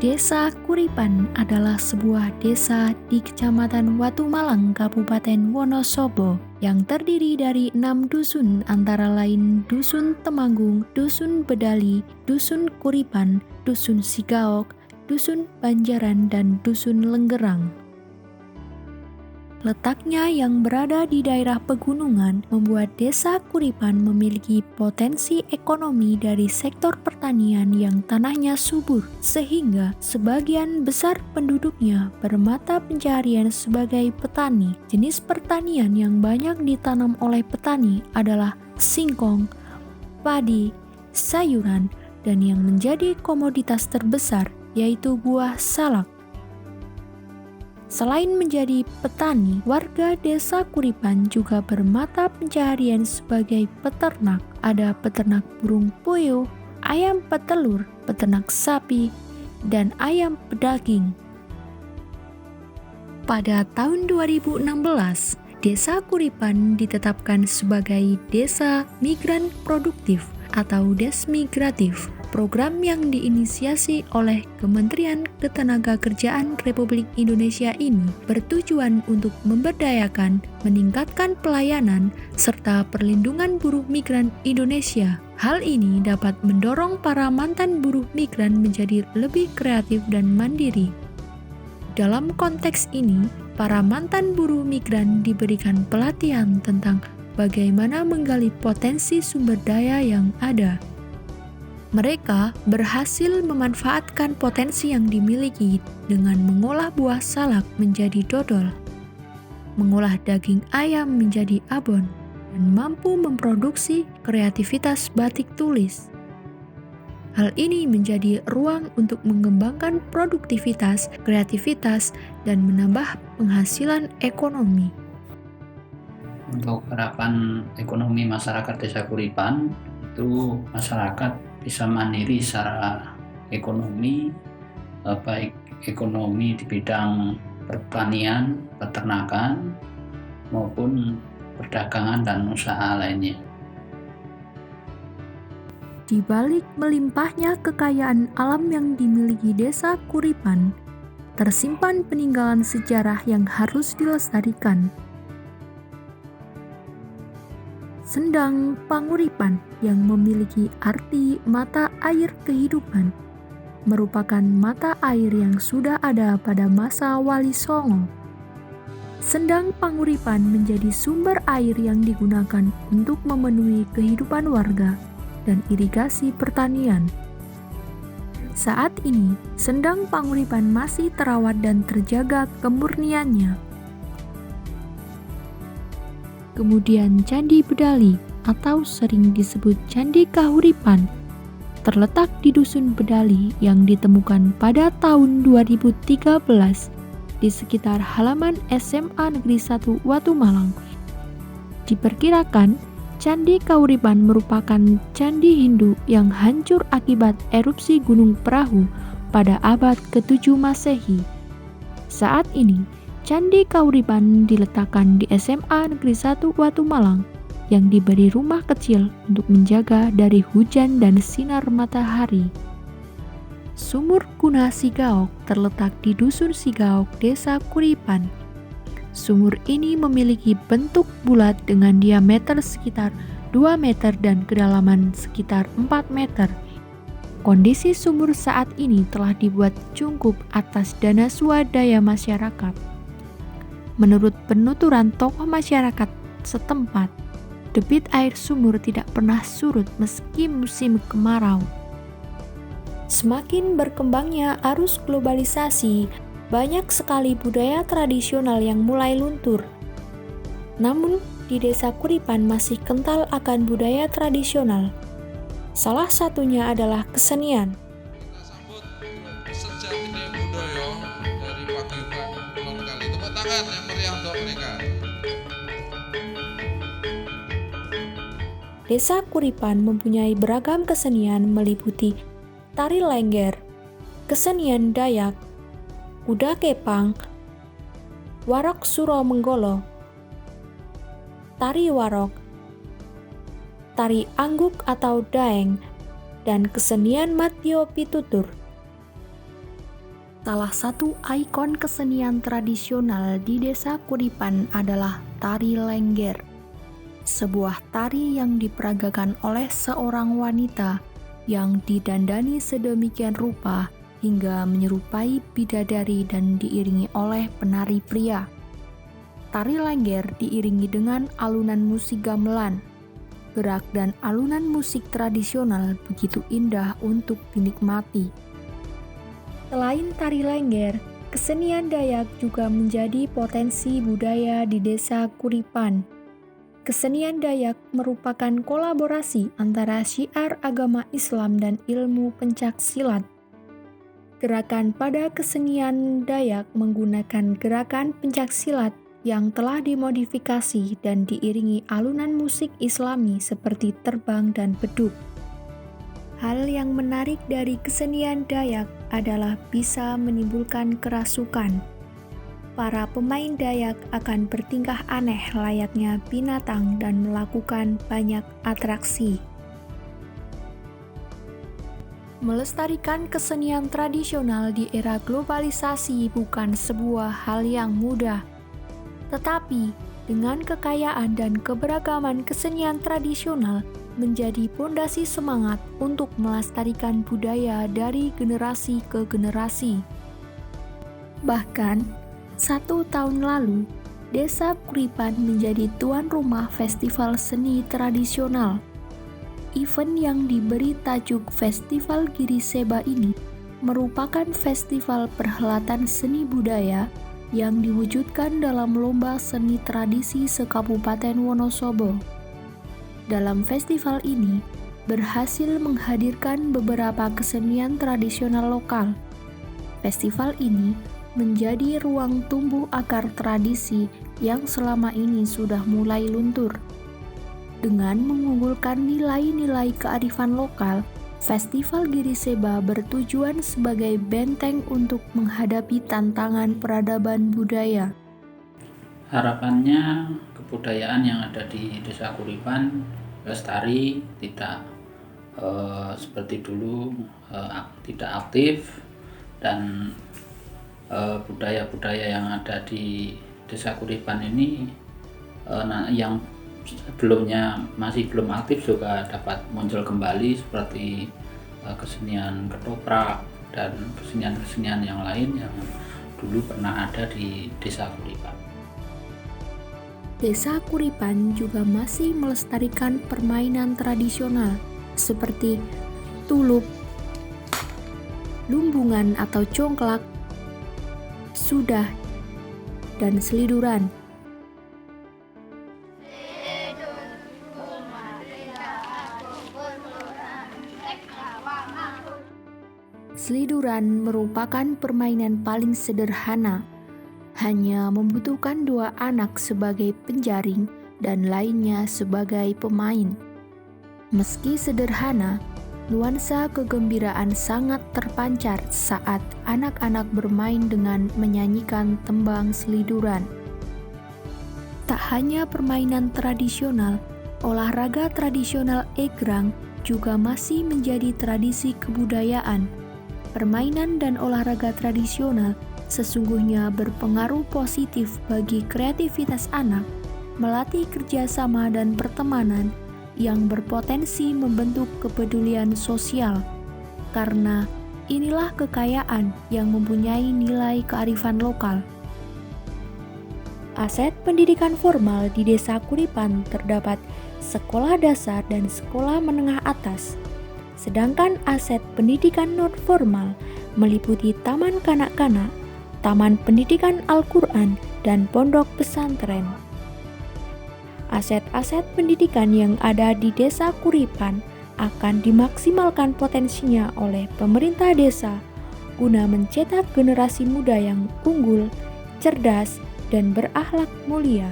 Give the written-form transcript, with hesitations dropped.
Desa Kuripan adalah sebuah desa di Kecamatan Watu Malang, Kabupaten Wonosobo, yang terdiri dari 6 dusun antara lain Dusun Temanggung, Dusun Bedali, Dusun Kuripan, Dusun Sigaok, Dusun Banjaran, dan Dusun Lenggerang. Letaknya yang berada di daerah pegunungan membuat Desa Kuripan memiliki potensi ekonomi dari sektor pertanian yang tanahnya subur, sehingga sebagian besar penduduknya bermata pencaharian sebagai petani. Jenis pertanian yang banyak ditanam oleh petani adalah singkong, padi, sayuran, dan yang menjadi komoditas terbesar yaitu buah salak. Selain menjadi petani, warga Desa Kuripan juga bermata pencaharian sebagai peternak. Ada peternak burung puyuh, ayam petelur, peternak sapi, dan ayam pedaging. Pada tahun 2016, Desa Kuripan ditetapkan sebagai Desa Migran Produktif atau Desmigratif. Program yang diinisiasi oleh Kementerian Ketenagakerjaan Republik Indonesia ini bertujuan untuk memberdayakan, meningkatkan pelayanan, serta perlindungan buruh migran Indonesia. Hal ini dapat mendorong para mantan buruh migran menjadi lebih kreatif dan mandiri. Dalam konteks ini, para mantan buruh migran diberikan pelatihan tentang bagaimana menggali potensi sumber daya yang ada. Mereka berhasil memanfaatkan potensi yang dimiliki dengan mengolah buah salak menjadi dodol, mengolah daging ayam menjadi abon, dan mampu memproduksi kreativitas batik tulis. Hal ini menjadi ruang untuk mengembangkan produktivitas, kreativitas, dan menambah penghasilan ekonomi. Untuk harapan ekonomi masyarakat Desa Kuripan, itu masyarakat bisa mandiri secara ekonomi, baik ekonomi di bidang pertanian, peternakan, maupun perdagangan dan usaha lainnya. Di balik melimpahnya kekayaan alam yang dimiliki Desa Kuripan, tersimpan peninggalan sejarah yang harus dilestarikan. Sendang Panguripan yang memiliki arti mata air kehidupan merupakan mata air yang sudah ada pada masa Wali Songo. Sendang Panguripan menjadi sumber air yang digunakan untuk memenuhi kehidupan warga dan irigasi pertanian. Saat ini, Sendang Panguripan masih terawat dan terjaga kemurniannya. Kemudian Candi Bedali atau sering disebut Candi Kahuripan terletak di Dusun Bedali yang ditemukan pada tahun 2013 di sekitar halaman SMA Negeri 1 Watu Malang. Diperkirakan Candi Kahuripan merupakan candi Hindu yang hancur akibat erupsi Gunung Perahu pada abad ke-7 Masehi. Saat ini Candi Kahuripan diletakkan di SMA Negeri 1 Watu Malang yang diberi rumah kecil untuk menjaga dari hujan dan sinar matahari. Sumur Guna Sigaok terletak di Dusun Sigaok, Desa Kuripan. Sumur ini memiliki bentuk bulat dengan diameter sekitar 2 meter dan kedalaman sekitar 4 meter. Kondisi sumur saat ini telah dibuat cungkup atas dana swadaya masyarakat. Menurut penuturan tokoh masyarakat setempat, debit air sumur tidak pernah surut meski musim kemarau. Semakin berkembangnya arus globalisasi, banyak sekali budaya tradisional yang mulai luntur. Namun, di Desa Kuripan masih kental akan budaya tradisional. Salah satunya adalah kesenian. Kita sambut sejatinya budaya dari paguyuban Kulon Kali. Tepuk tangan yang meriah untuk mereka. Desa Kuripan mempunyai beragam kesenian meliputi tari lengger, kesenian Dayak, kuda kepang, warok suro menggolo, tari warok, tari angguk atau daeng, dan kesenian Matio Pitutur. Salah satu ikon kesenian tradisional di Desa Kuripan adalah tari Lengger. Sebuah tari yang diperagakan oleh seorang wanita yang didandani sedemikian rupa hingga menyerupai bidadari dan diiringi oleh penari pria. Tari Lengger diiringi dengan alunan musik gamelan. Gerak dan alunan musik tradisional begitu indah untuk dinikmati. Selain tari Lengger, kesenian Dayak juga menjadi potensi budaya di Desa Kuripan. Kesenian Dayak merupakan kolaborasi antara syiar agama Islam dan ilmu pencak silat. Gerakan pada kesenian Dayak menggunakan gerakan pencak silat yang telah dimodifikasi dan diiringi alunan musik Islami seperti terbang dan beduk. Hal yang menarik dari kesenian Dayak adalah bisa menimbulkan kerasukan. Para pemain Dayak akan bertingkah aneh layaknya binatang dan melakukan banyak atraksi. Melestarikan kesenian tradisional di era globalisasi bukan sebuah hal yang mudah. Tetapi, dengan kekayaan dan keberagaman kesenian tradisional menjadi pondasi semangat untuk melestarikan budaya dari generasi ke generasi. Bahkan, 1 tahun lalu, Desa Kuripan menjadi tuan rumah festival seni tradisional. Event yang diberi tajuk Festival Giri Seba ini merupakan festival perhelatan seni budaya yang diwujudkan dalam lomba seni tradisi se-Kabupaten Wonosobo. Dalam festival ini, berhasil menghadirkan beberapa kesenian tradisional lokal. Festival ini menjadi ruang tumbuh akar tradisi yang selama ini sudah mulai luntur. Dengan mengunggulkan nilai-nilai kearifan lokal, Festival Giri Seba bertujuan sebagai benteng untuk menghadapi tantangan peradaban budaya. Harapannya kebudayaan yang ada di Desa Kuripan lestari, tidak seperti dulu tidak aktif, dan budaya-budaya yang ada di Desa Kuripan ini yang sebelumnya masih belum aktif juga dapat muncul kembali, seperti kesenian ketoprak dan kesenian-kesenian yang lain yang dulu pernah ada di Desa Kuripan. Desa Kuripan juga masih melestarikan permainan tradisional seperti tulup, lumbungan atau congklak, sudah, dan seliduran. Seliduran merupakan permainan paling sederhana, hanya membutuhkan 2 anak sebagai penjaring dan lainnya sebagai pemain. Meski sederhana, nuansa kegembiraan sangat terpancar saat anak-anak bermain dengan menyanyikan tembang seliduran. Tak hanya permainan tradisional, olahraga tradisional egrang juga masih menjadi tradisi kebudayaan. Permainan dan olahraga tradisional sesungguhnya berpengaruh positif bagi kreativitas anak, melatih kerjasama dan pertemanan yang berpotensi membentuk kepedulian sosial, karena inilah kekayaan yang mempunyai nilai kearifan lokal. Aset pendidikan formal di Desa Kuripan terdapat sekolah dasar dan sekolah menengah atas, sedangkan aset pendidikan non-formal meliputi taman kanak-kanak, taman pendidikan Al-Quran, dan pondok pesantren. Aset-aset pendidikan yang ada di Desa Kuripan akan dimaksimalkan potensinya oleh pemerintah desa guna mencetak generasi muda yang unggul, cerdas, dan berakhlak mulia.